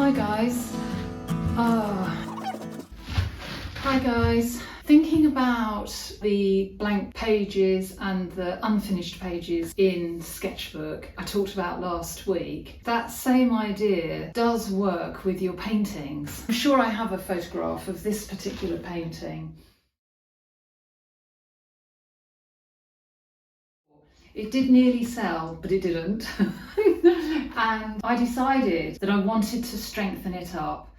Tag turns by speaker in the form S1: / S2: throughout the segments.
S1: Hi guys. Hi guys. Thinking about the blank pages and the unfinished pages in Sketchbook I talked about last week, that same idea does work with your paintings. I'm sure I have a photograph of this particular painting. It did nearly sell, but it didn't. And I decided that I wanted to strengthen it up.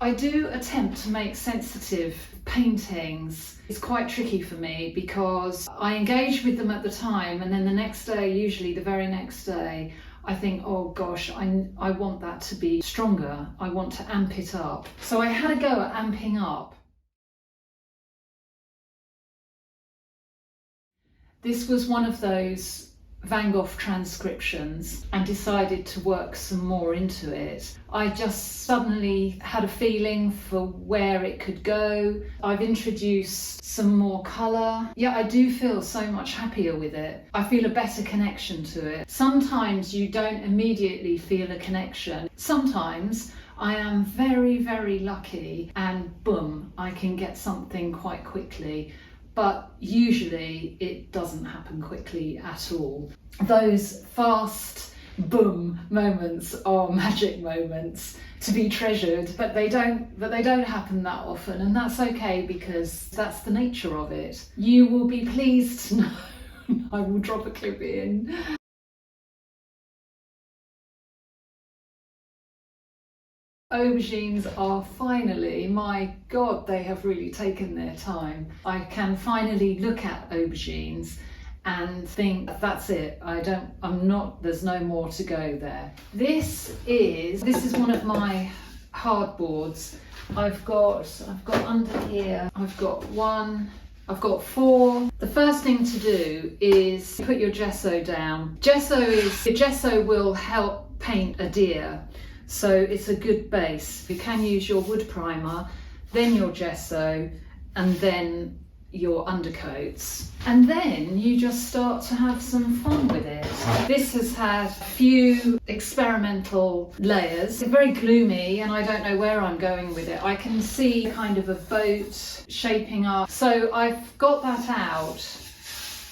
S1: I do attempt to make sensitive paintings. It's quite tricky for me because I engage with them at the time, and then the next day, usually the very next day, I think, oh gosh, I want that to be stronger. I want to amp it up. So I had a go at amping up. This was one of those Van Gogh transcriptions and decided to work some more into it. I just suddenly had a feeling for where it could go. I've introduced some more colour. Yeah, I do feel so much happier with it. I feel a better connection to it. Sometimes you don't immediately feel a connection. Sometimes I am very, very lucky and boom, I can get something quite quickly. But usually it doesn't happen quickly at all. Those fast boom moments are magic moments to be treasured, but they don't happen that often, and that's okay because that's the nature of it. You will be pleased to know I will drop a clip in. Aubergines are finally, my God, they have really taken their time. I can finally look at aubergines and think that's it. There's no more to go there. This is one of my hardboards. I've got under here, I've got four. The first thing to do is put your gesso down. Gesso will help paint a deer. So it's a good base. You can use your wood primer, then your gesso, and then your undercoats. And then you just start to have some fun with it. This has had a few experimental layers. It's very gloomy and I don't know where I'm going with it. I can see kind of a boat shaping up. So I've got that out.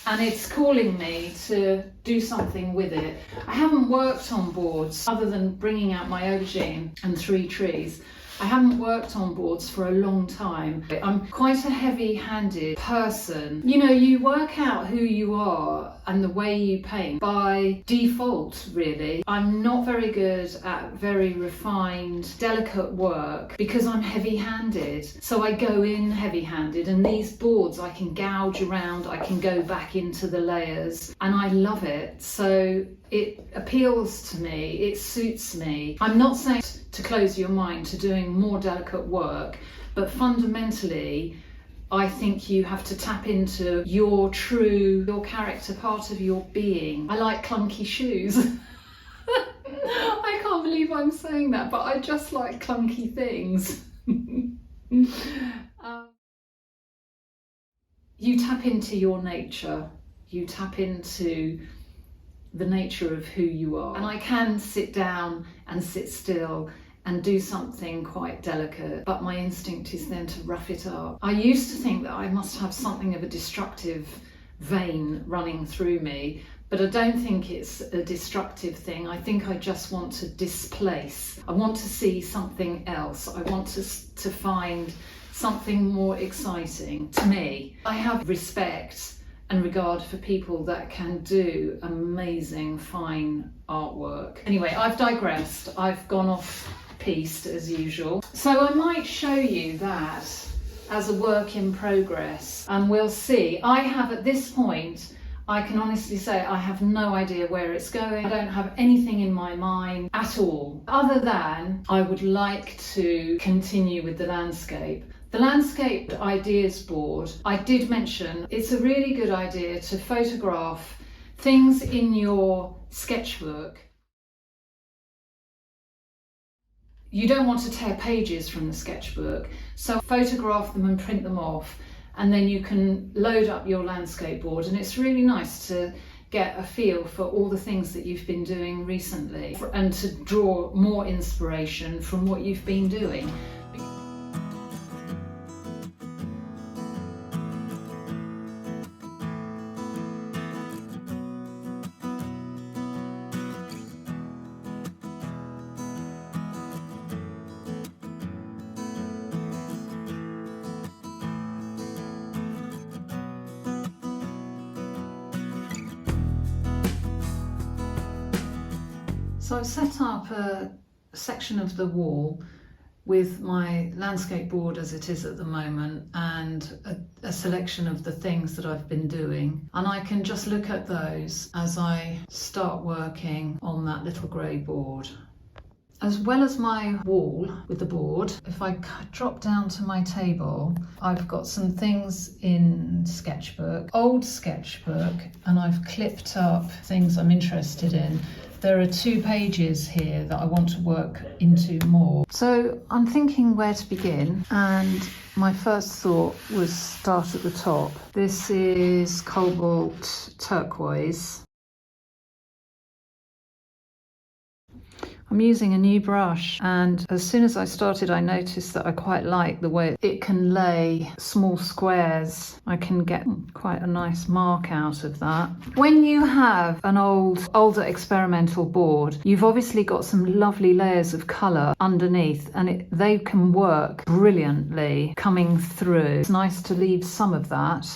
S1: And it's calling me to do something with it. I haven't worked on boards other than bringing out my aubergine and 3 trees. I haven't worked on boards for a long time. I'm quite a heavy-handed person. You know, you work out who you are and the way you paint by default, really. I'm not very good at very refined, delicate work because I'm heavy-handed. So I go in heavy-handed, and these boards I can gouge around, I can go back into the layers, and I love it. So it appeals to me, it suits me. I'm not saying to close your mind to doing more delicate work, but fundamentally I think you have to tap into your character, part of your being. I like clunky shoes. I can't believe I'm saying that, but I just like clunky things. You tap into your nature, you tap into the nature of who you are. And I can sit down and sit still and do something quite delicate, but my instinct is then to rough it up. I used to think that I must have something of a destructive vein running through me, but I don't think it's a destructive thing. I think I just want to displace. I want to see something else. I want to find something more exciting to me. I have respect and regard for people that can do amazing, fine artwork. Anyway, I've digressed. I've gone off piste as usual. So I might show you that as a work in progress, and we'll see. I have, at this point, I can honestly say I have no idea where it's going. I don't have anything in my mind at all, other than I would like to continue with the landscape. The landscape ideas board, I did mention, it's a really good idea to photograph things in your sketchbook. You don't want to tear pages from the sketchbook, so photograph them and print them off, and then you can load up your landscape board, and it's really nice to get a feel for all the things that you've been doing recently and to draw more inspiration from what you've been doing. So I've set up a section of the wall with my landscape board as it is at the moment, and a selection of the things that I've been doing. And I can just look at those as I start working on that little grey board. As well as my wall with the board, if I drop down to my table, I've got some things in Sketchbook, old Sketchbook, and I've clipped up things I'm interested in. There are 2 pages here that I want to work into more. So I'm thinking where to begin, and my first thought was start at the top. This is cobalt turquoise. I'm using a new brush, and as soon as I started I noticed that I quite like the way it can lay small squares. I can get quite a nice mark out of that. When you have an older experimental board, you've obviously got some lovely layers of colour underneath, and they can work brilliantly coming through. It's nice to leave some of that.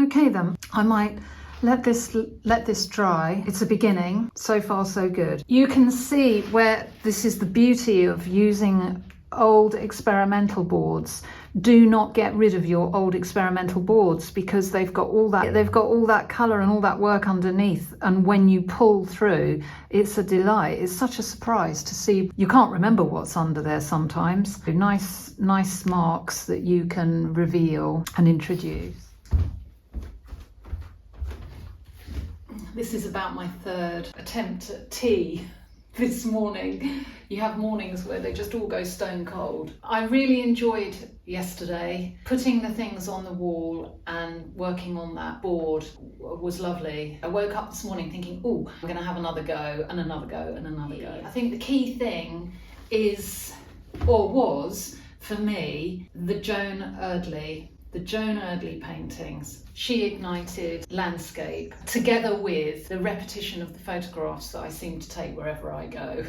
S1: Okay then, I might let this dry. It's a beginning. So far so good. You can see where this is the beauty of using old experimental boards. Do not get rid of your old experimental boards, because they've got all that colour and all that work underneath, and when you pull through, it's a delight. It's such a surprise to see. You can't remember what's under there sometimes. Nice marks that you can reveal and introduce. This is about my 3rd attempt at tea this morning. You have mornings where they just all go stone cold. I really enjoyed yesterday. Putting the things on the wall and working on that board was lovely. I woke up this morning thinking, oh, I'm going to have another go and another go and another go. I think the key thing is, or was, for me, the Joan Erdely paintings. She ignited landscape together with the repetition of the photographs that I seem to take wherever I go.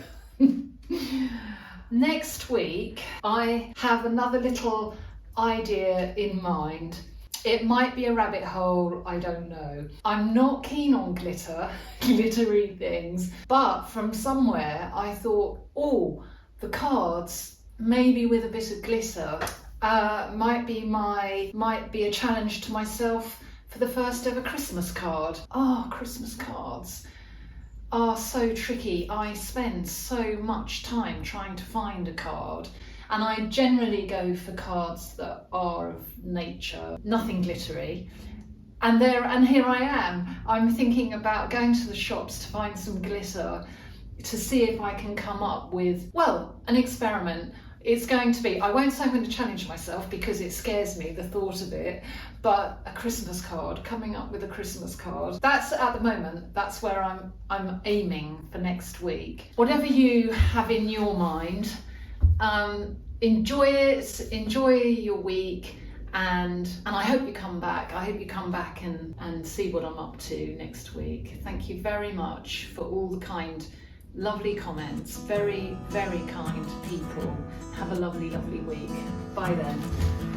S1: Next week, I have another little idea in mind. It might be a rabbit hole, I don't know. I'm not keen on glittery things, but from somewhere I thought, oh, the cards maybe with a bit of glitter. Might be a challenge to myself for the first ever Christmas card. Oh, Christmas cards are so tricky. I spend so much time trying to find a card, and I generally go for cards that are of nature, nothing glittery. And here I am. I'm thinking about going to the shops to find some glitter to see if I can come up with, well, an experiment. It's going to be, I won't say I'm going to challenge myself because it scares me, the thought of it, but a Christmas card, coming up with a Christmas card. That's at the moment, that's where I'm aiming for next week. Whatever you have in your mind, enjoy it, enjoy your week, and I hope you come back. I hope you come back and see what I'm up to next week. Thank you very much for all the lovely comments. Very, very kind people. Have a lovely, lovely week. Bye then.